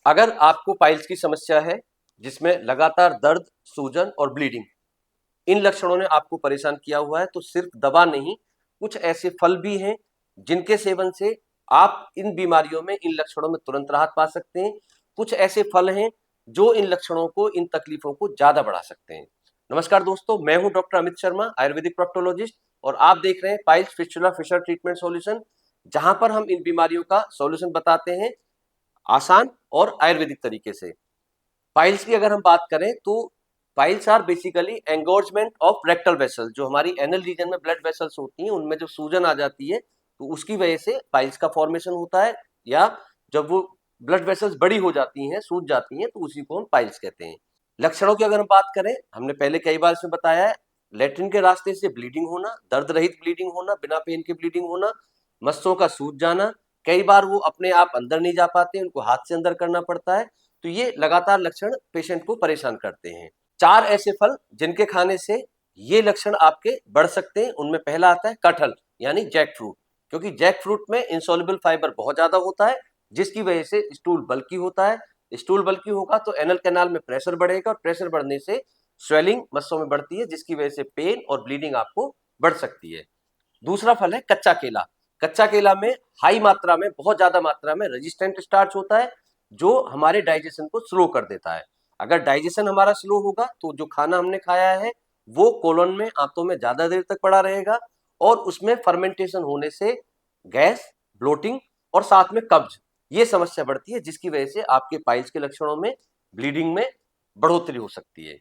अगर आपको पाइल्स की समस्या है जिसमें लगातार दर्द, सूजन और ब्लीडिंग, इन लक्षणों ने आपको परेशान किया हुआ है, तो सिर्फ दवा नहीं, कुछ ऐसे फल भी हैं जिनके सेवन से आप इन बीमारियों में, इन लक्षणों में तुरंत राहत पा सकते हैं। कुछ ऐसे फल हैं जो इन लक्षणों को, इन तकलीफों को ज्यादा बढ़ा सकते हैं। नमस्कार दोस्तों, मैं हूं डॉक्टर अमित शर्मा, आयुर्वेदिक प्रोक्टोलॉजिस्ट, और आप देख रहे हैं piles fistula fissure treatment solution, जहां पर हम इन बीमारियों का सॉल्यूशन बताते हैं आसान और आयुर्वेदिक तरीके से। पाइल्स की अगर हम बात करें तो piles are basically engorgement of rectal vessel. जो हमारी एनल रीजन में ब्लड वेसल्स होती हैं, उनमें जो सूजन आ जाती है, तो उसकी वजह से पाइल्स का फॉर्मेशन होता है, या जब वो ब्लड वेसल्स बड़ी हो जाती हैं, सूज जाती हैं, तो उसी को हम पाइल्स कहते हैं। लक्षणों की अगर हम बात करें, हमने पहले कई बार इसमें बताया है, लेट्रिन के रास्ते से ब्लीडिंग होना, दर्द रहित ब्लीडिंग होना, बिना पेन के ब्लीडिंग होना, मस्सों का सूज जाना, कई बार वो अपने आप अंदर नहीं जा पाते, उनको हाथ से अंदर करना पड़ता है। तो ये लगातार लक्षण पेशेंट को परेशान करते हैं। 4 ऐसे फल जिनके खाने से ये लक्षण आपके बढ़ सकते हैं, उनमें पहला आता है कटहल यानी जैक फ्रूट, क्योंकि जैक फ्रूट में इंसॉल्युबल फाइबर बहुत ज्यादा होता है, जिसकी वजह से स्टूल बल्की होता है। स्टूल बल्की होगा तो एनल कैनाल में प्रेशर बढ़ेगा, और प्रेशर बढ़ने से स्वेलिंग मस्सों में बढ़ती है, जिसकी वजह से पेन और ब्लीडिंग आपको बढ़ सकती है। दूसरा फल है कच्चा केला। कच्चा केला में हाई मात्रा में, बहुत ज्यादा मात्रा में रेजिस्टेंट स्टार्च होता है, जो हमारे डाइजेशन को स्लो कर देता है। अगर डाइजेशन हमारा स्लो होगा तो जो खाना हमने खाया है वो कोलन में, आंतों में ज्यादा देर तक पड़ा रहेगा, और उसमें फर्मेंटेशन होने से गैस, ब्लोटिंग और साथ में कब्ज, ये समस्या बढ़ती है, जिसकी वजह से आपके पाइल्स के लक्षणों में, ब्लीडिंग में बढ़ोतरी हो सकती है।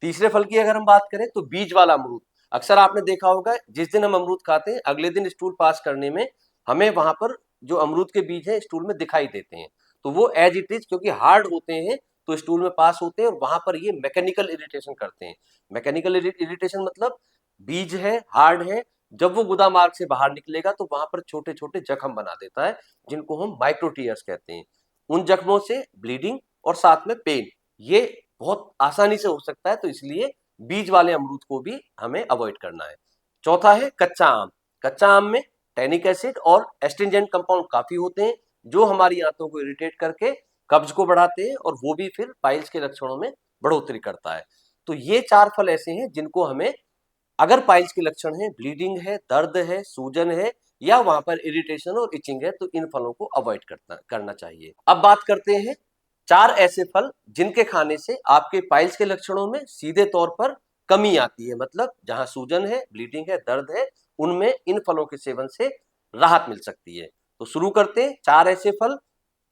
तीसरे फल की अगर हम बात करें तो बीज वाला अमरूद। अक्सर आपने देखा होगा, जिस दिन हम अमरूद खाते हैं, अगले दिन स्टूल पास करने में हमें वहां पर जो अमरूद के बीज है स्टूल में दिखाई देते हैं। तो वो एज इट इज, क्योंकि हार्ड होते हैं, तो स्टूल में पास होते हैं, और वहां पर ये मैकेनिकल इरिटेशन करते हैं। मैकेनिकल इरिटेशन मतलब बीज है, हार्ड है, जब वो गुदा मार्ग से बाहर निकलेगा तो वहां पर छोटे छोटे जख्म बना देता है, जिनको हम माइक्रोटीयर्स कहते हैं। उन जख्मों से ब्लीडिंग और साथ में पेन, ये बहुत आसानी से हो सकता है, तो इसलिए बीज वाले अमरूद को भी हमें अवॉइड करना है। चौथा है कच्चा आम। कच्चा आम में टैनिक एसिड और एस्ट्रिंजेंट कंपाउंड काफी होते हैं, जो हमारी आंतों को इरिटेट करके कब्ज को बढ़ाते हैं, और वो भी फिर पाइल्स के लक्षणों में बढ़ोतरी करता है। तो ये 4 फल ऐसे हैं जिनको हमें, अगर पाइल्स के लक्षण है, ब्लीडिंग है, दर्द है, सूजन है, या वहां पर इरिटेशन और इचिंग है, तो इन फलों को अवॉइड करना चाहिए। अब बात करते हैं 4 ऐसे फल जिनके खाने से आपके पाइल्स के लक्षणों में सीधे तौर पर कमी आती है, मतलब जहां सूजन है, ब्लीडिंग है, दर्द है, उनमें इन फलों के सेवन से राहत मिल सकती है। तो शुरू करते हैं। 4 ऐसे फल,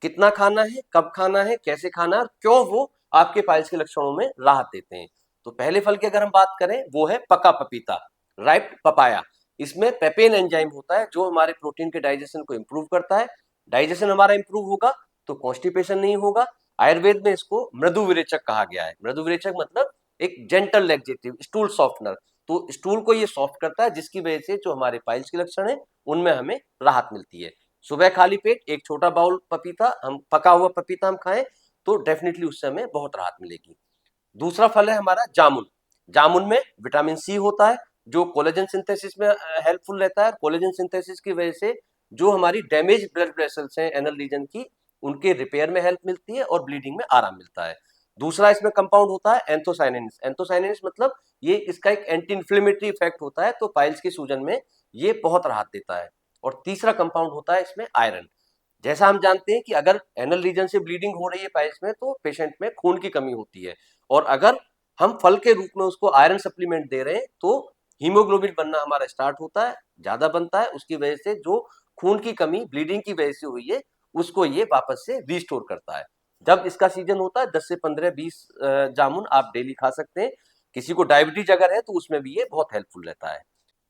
कितना खाना है, कब खाना है, कैसे खाना है, और क्यों वो आपके पाइल्स के लक्षणों में राहत देते हैं। तो पहले फल की अगर हम बात करें, वो है पका पपीता, राइप पपाया। इसमें पेपेन एंजाइम होता है, जो हमारे प्रोटीन के डाइजेशन को इंप्रूव करता है। डाइजेशन हमारा इंप्रूव होगा तो कॉन्स्टिपेशन नहीं होगा। आयुर्वेद में इसको मृदु विरेचक कहा गया है। मृदु विरेचक मतलब एक जेंटल लैक्सेटिव, स्टूल सॉफ्टनर। तो स्टूल को ये सॉफ्ट करता है, जिसकी वजह से जो हमारे पाइल्स के लक्षण है उनमें हमें राहत मिलती है। सुबह खाली पेट एक छोटा बाउल पपीता, हम पका हुआ पपीता हम खाएं, तो डेफिनेटली उससे हमें बहुत राहत मिलेगी। दूसरा फल है हमारा जामुन। जामुन में विटामिन सी होता है, जो कोलेजन सिंथेसिस में हेल्पफुल रहता है। कोलेजन सिंथेसिस की वजह से जो हमारी डैमेज ब्लड वेसल्स हैं एनल रीजन की, उनके रिपेयर में हेल्प मिलती है, और ब्लीडिंग में आराम मिलता है। दूसरा इसमें कंपाउंड होता है एंथोसाइनिन्स। एंथोसाइनिन्स मतलब ये, इसका एक एंटी इन्फ्लेमेटरी इफेक्ट होता है, तो पाइल्स की सूजन में ये बहुत राहत देता है। और तीसरा कंपाउंड होता है इसमें आयरन। जैसा हम जानते हैं कि अगर एनल रीजन से ब्लीडिंग हो रही है पाइल्स में, तो पेशेंट में खून की कमी होती है, और अगर हम फल के रूप में उसको आयरन सप्लीमेंट दे रहे हैं, तो हीमोग्लोबिन बनना हमारा स्टार्ट होता है, ज्यादा बनता है। उसकी वजह से जो खून की कमी ब्लीडिंग की वजह से हुई है, उसको ये वापस से रिस्टोर करता है। जब इसका सीजन होता है, 10 से 15, 20 जामुन आप डेली खा सकते हैं। किसी को डायबिटीज अगर है तो उसमें भी ये बहुत हेल्पफुल रहता है।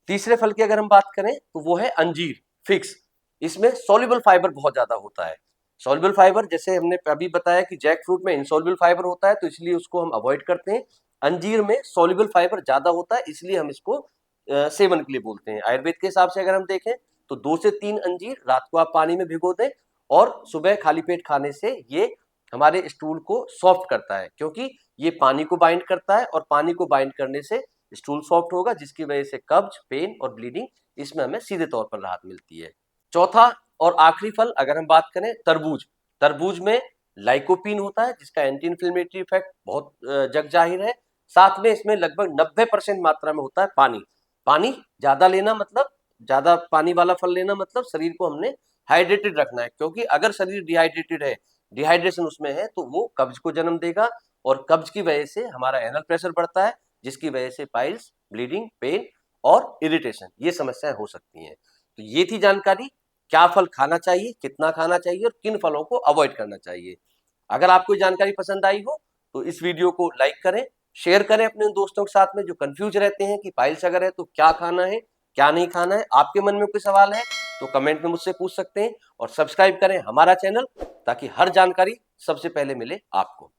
तीसरे फल की अगर हम बात करें तो वो है अंजीर, फिक्स। इसमें सॉल्युबल फाइबर बहुत ज्यादा होता है। सॉल्युबल फाइबर, जैसे हमने अभी बताया कि जैक फ्रूट में इनसॉल्युबल फाइबर होता है, तो इसलिए उसको हम अवॉइड करते हैं। अंजीर में सॉल्युबल फाइबर ज्यादा होता है, इसलिए हम इसको सेवन के लिए बोलते हैं। आयुर्वेद के हिसाब से अगर हम देखें तो 2 से 3 अंजीर रात को आप पानी में भिगो दें, और सुबह खाली पेट खाने से ये हमारे स्टूल को सॉफ्ट करता है, क्योंकि ये पानी को बाइंड करता है, और पानी को बाइंड करने से स्टूल सॉफ्ट होगा, जिसकी वजह से कब्ज, पेन और ब्लीडिंग, इसमें हमें सीधे तौर पर राहत मिलती है। चौथा और आखिरी फल अगर हम बात करें, तरबूज। तरबूज में लाइकोपीन होता है जिसका एंटी इन्फ्लेमेटरी इफेक्ट बहुत जग जाहिर है। साथ में इसमें लगभग 90% मात्रा में होता है पानी। पानी ज्यादा लेना मतलब, ज्यादा पानी वाला फल लेना मतलब शरीर को हमने हाइड्रेटेड रखना है, क्योंकि अगर शरीर डिहाइड्रेटेड है, डिहाइड्रेशन उसमें है, तो वो कब्ज को जन्म देगा और कब्ज की वजह से हमारा एनल प्रेशर बढ़ता है, जिसकी वजह से पाइल्स, ब्लीडिंग, पेन और इरिटेशन, ये समस्याएं हो सकती हैं। तो ये थी जानकारी, क्या फल खाना चाहिए, कितना खाना चाहिए और किन फलों को अवॉइड करना चाहिए। अगर आपको जानकारी पसंद आई हो तो इस वीडियो को लाइक करें, शेयर करें अपने उन दोस्तों के साथ में जो कंफ्यूज रहते हैं कि पाइल्स अगर है तो क्या खाना है, क्या नहीं खाना है। आपके मन में कोई सवाल है तो कमेंट में मुझसे पूछ सकते हैं, और सब्सक्राइब करें हमारा चैनल ताकि हर जानकारी सबसे पहले मिले आपको।